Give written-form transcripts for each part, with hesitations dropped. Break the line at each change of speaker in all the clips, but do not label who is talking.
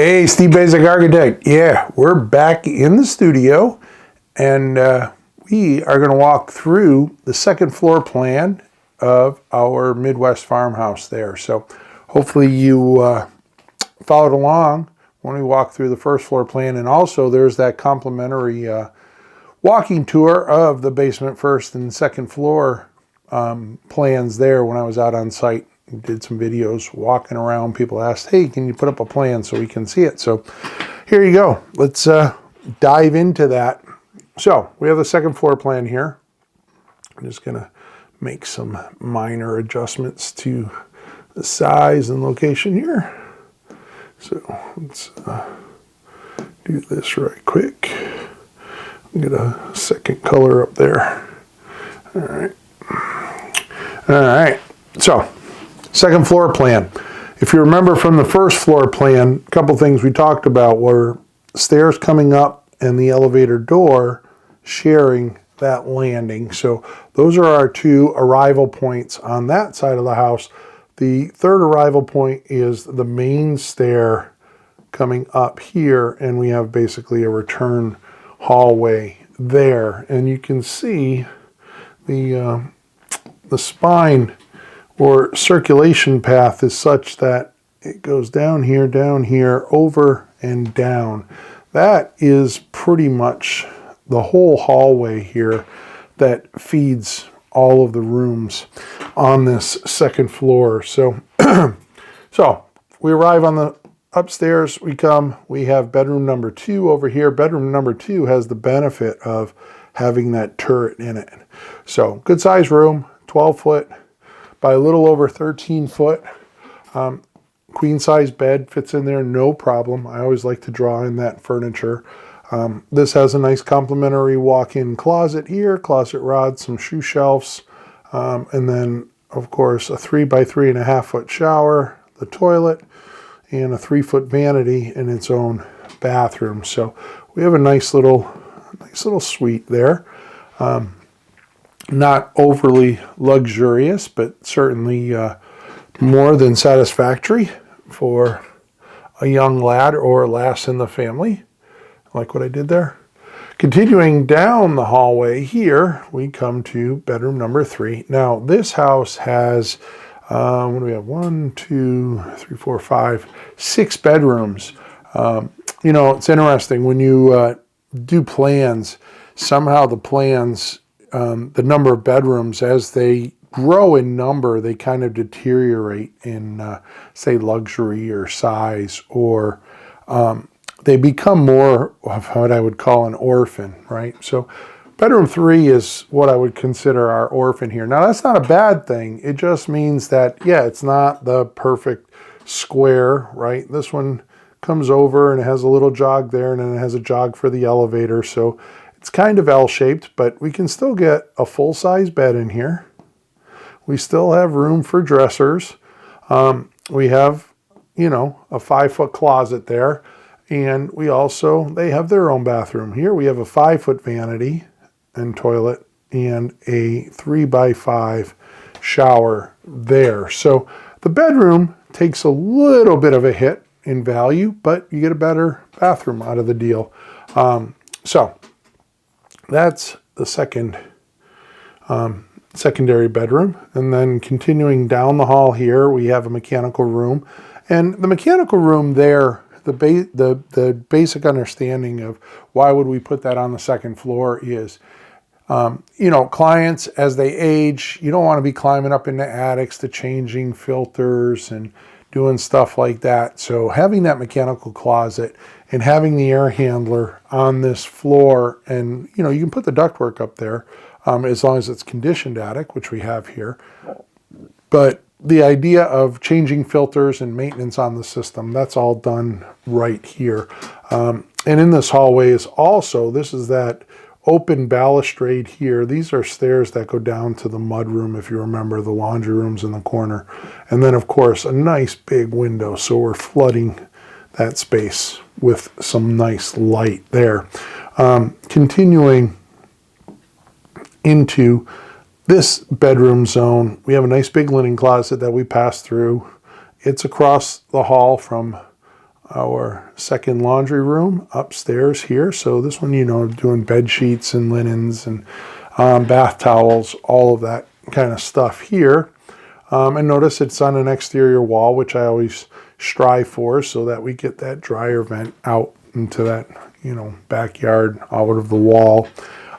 Hey, Steve Basic Architect. Yeah, we're back in the studio, and we are going to walk through the second floor plan of our Midwest farmhouse there. So hopefully you followed along when we walk through the first floor plan, and also there's that complimentary walking tour of the basement first and second floor plans there when I was out on site. Did some videos walking around. People asked, hey, can you put up a plan so we can see it? So here you go. Let's dive into that. So we have the second floor plan here. I'm just going to make some minor adjustments to the size and location here. So let's do this right quick. Get a second color up there. All right. All right. So second floor plan. If you remember from the first floor plan, a couple things we talked about were stairs coming up and the elevator door sharing that landing. So those are our two arrival points on that side of the house. The third arrival point is the main stair coming up here, and we have basically a return hallway there. And you can see the spine or circulation path is such that it goes down here, over and down. That is pretty much the whole hallway here that feeds all of the rooms on this second floor. So, so we arrive on the upstairs, we have bedroom number 2 over here. Bedroom number 2 has the benefit of having that turret in it. So good size room, 12 foot by a little over 13 foot. Queen size bed fits in there, no problem. I always like to draw in that furniture. This has a nice complimentary walk-in closet here, closet rod, some shoe shelves, and then of course a 3 by 3.5 foot shower, the toilet, and a 3 foot vanity in its own bathroom. So we have a nice little suite there. Not overly luxurious, but certainly more than satisfactory for a young lad or lass in the family. Like what I did there. Continuing down the hallway here, we come to bedroom number 3. Now this house has, what do we have? 1, 2, 3, 4, 5, 6 bedrooms. You know, it's interesting when you do plans, somehow the plans, the number of bedrooms, as they grow in number, they kind of deteriorate in, say, luxury or size, or they become more of what I would call an orphan, right? So bedroom 3 is what I would consider our orphan here. Now, that's not a bad thing. It just means that, yeah, it's not the perfect square, right? This one comes over and it has a little jog there, and then it has a jog for the elevator. So it's kind of L-shaped, but we can still get a full-size bed in here. We still have room for dressers. We have, you know, a 5 foot closet there. And we also, they have their own bathroom. Here we have a 5 foot vanity and toilet and a 3 by 5 shower there. So the bedroom takes a little bit of a hit in value, but you get a better bathroom out of the deal. So that's the secondary bedroom. And then continuing down the hall here, we have a mechanical room. And the mechanical room there, the basic understanding of why would we put that on the second floor is, you know, clients, as they age, you don't want to be climbing up into attics to changing filters and doing stuff like that. So having that mechanical closet and having the air handler on this floor, and, you know, you can put the ductwork up there as long as it's conditioned attic, which we have here. But the idea of changing filters and maintenance on the system, that's all done right here. And in this hallway is also, this is that open balustrade here. These are stairs that go down to the mud room, if you remember, the laundry room's in the corner. And then, of course, a nice big window. So we're flooding that space with some nice light there. Continuing into this bedroom zone, we have a nice big linen closet that we pass through. It's across the hall from our second laundry room upstairs here. So this one, you know, doing bed sheets and linens and bath towels, all of that kind of stuff here. And notice it's on an exterior wall, which I always strive for, so that we get that dryer vent out into that, you know, backyard out of the wall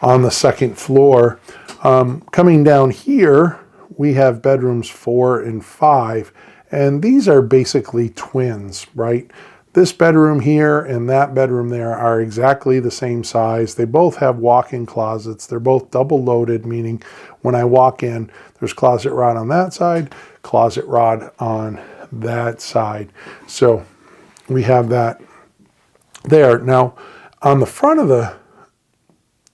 on the second floor. Coming down here, we have bedrooms 4 and 5, and these are basically twins, right? This bedroom here and that bedroom there are exactly the same size. They both have walk-in closets. They're both double loaded, meaning when I walk in, there's closet rod on that side, closet rod on that side. So we have that there. Now, on the front of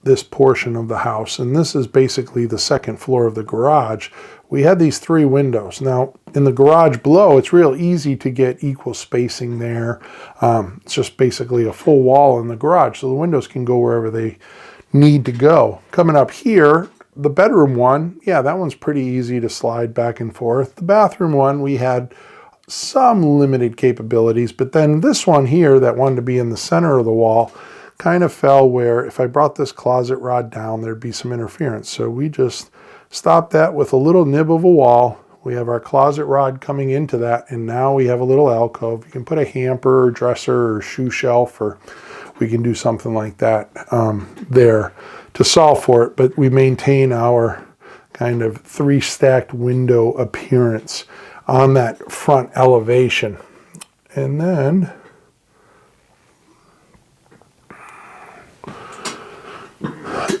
this portion of the house, and this is basically the second floor of the garage, we had these 3 windows. Now, in the garage below, it's real easy to get equal spacing there. It's just basically a full wall in the garage, so the windows can go wherever they need to go. Coming up here, the bedroom one, yeah, that one's pretty easy to slide back and forth. The bathroom one, we had some limited capabilities, but then this one here that wanted to be in the center of the wall kind of fell where if I brought this closet rod down, there'd be some interference. So we just stopped that with a little nib of a wall. We have our closet rod coming into that, and now we have a little alcove. You can put a hamper or dresser or shoe shelf, or we can do something like that there to solve for it. But we maintain our kind of 3 stacked window appearance on that front elevation. And then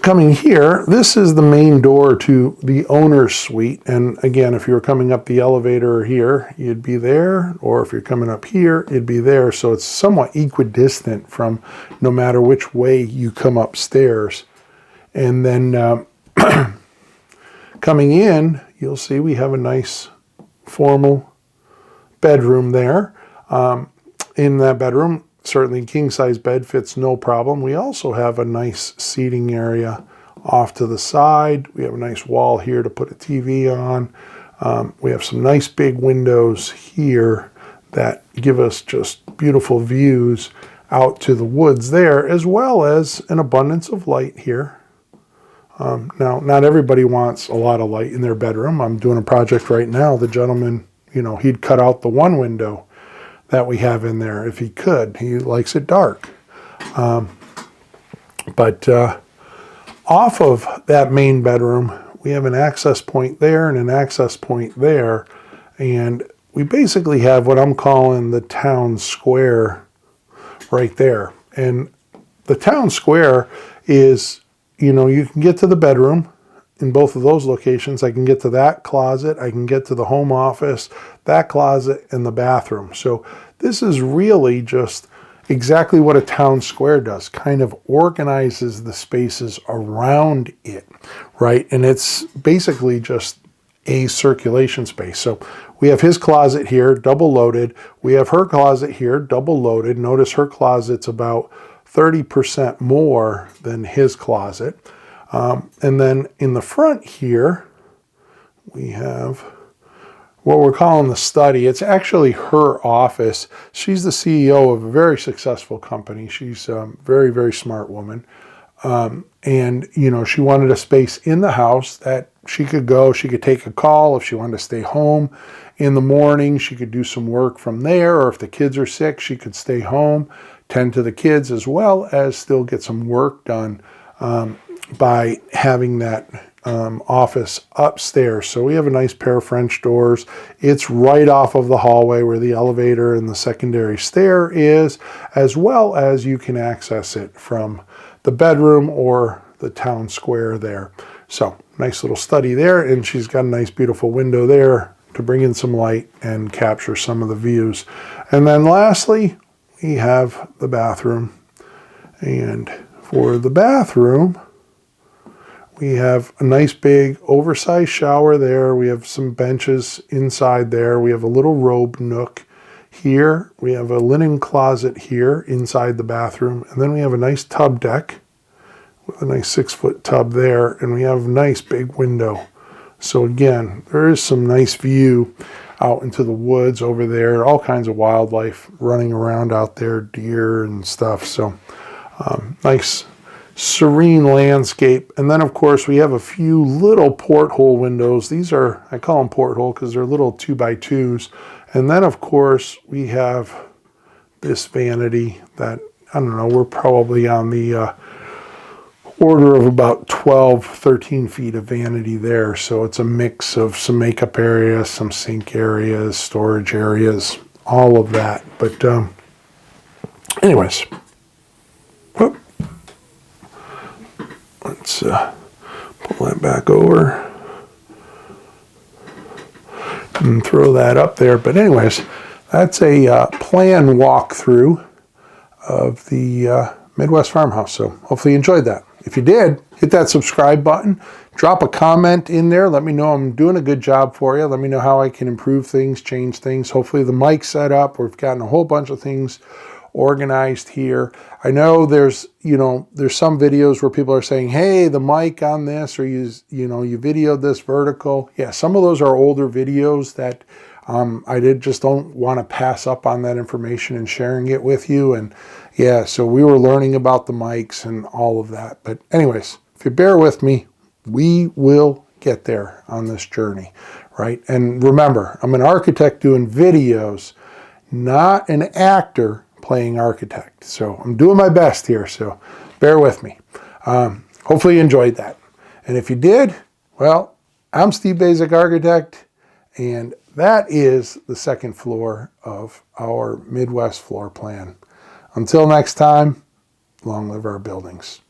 coming here, this is the main door to the owner's suite. And again, if you were coming up the elevator here, you'd be there. Or if you're coming up here, you'd be there. So it's somewhat equidistant from no matter which way you come upstairs. And then coming in, you'll see we have a nice formal bedroom there. In that bedroom, certainly king-size bed fits no problem. We also have a nice seating area off to the side. We have a nice wall here to put a TV on. We have some nice big windows here that give us just beautiful views out to the woods there, as well as an abundance of light here. Now, not everybody wants a lot of light in their bedroom. I'm doing a project right now. The gentleman, you know, he'd cut out the one window that we have in there if he could. He likes it dark. But off of that main bedroom, we have an access point there and an access point there. And we basically have what I'm calling the town square right there. And the town square is, you know, you can get to the bedroom in both of those locations. I can get to that closet, I can get to the home office, that closet, and the bathroom. So this is really just exactly what a town square does, kind of organizes the spaces around it, right? And it's basically just a circulation space. So we have his closet here, double loaded. We have her closet here, double loaded. Notice her closet's about 30% more than his closet. And then in the front here, we have what we're calling the study. It's actually her office. She's the CEO of a very successful company. She's a very, very smart woman. And, you know, she wanted a space in the house that she could go. She could take a call if she wanted to stay home in the morning. She could do some work from there. Or if the kids are sick, she could stay home, tend to the kids, as well as still get some work done by having that office upstairs. So we have a nice pair of French doors. It's right off of the hallway where the elevator and the secondary stair is, as well as you can access it from the bedroom or the town square there. So nice little study there, and she's got a nice beautiful window there to bring in some light and capture some of the views. And then lastly, we have the bathroom. And for the bathroom, we have a nice big oversized shower there. We have some benches inside there. We have a little robe nook here. We have a linen closet here inside the bathroom. And then we have a nice tub deck with a nice 6-foot tub there. And we have a nice big window. So again, there is some nice view out into the woods over there. All kinds of wildlife running around out there, deer and stuff. So nice serene landscape. And then of course we have a few little porthole windows. These are, I call them porthole because they're little 2x2s. And then of course we have this vanity that, I don't know, we're probably on the order of about 12, 13 feet of vanity there. So it's a mix of some makeup areas, some sink areas, storage areas, all of that. But anyways, whoop. Let's pull that back over and throw that up there. But anyways, that's a plan walkthrough of the Midwest Farmhouse. So hopefully you enjoyed that. If you did, hit that subscribe button, drop a comment in there. Let me know I'm doing a good job for you. Let me know how I can improve things, change things. Hopefully the mic's set up. We've gotten a whole bunch of things organized here. I know there's some videos where people are saying, hey, the mic on this, or you videoed this vertical. Yeah, some of those are older videos that I just don't want to pass up on that information and sharing it with you. And yeah, so we were learning about the mics and all of that. But anyways, if you bear with me, we will get there on this journey, right? And remember, I'm an architect doing videos, not an actor playing architect. So I'm doing my best here, so bear with me. Hopefully you enjoyed that. And if you did, well, I'm Steve Basic Architect, and that is the second floor of our Midwest floor plan. Until next time, long live our buildings.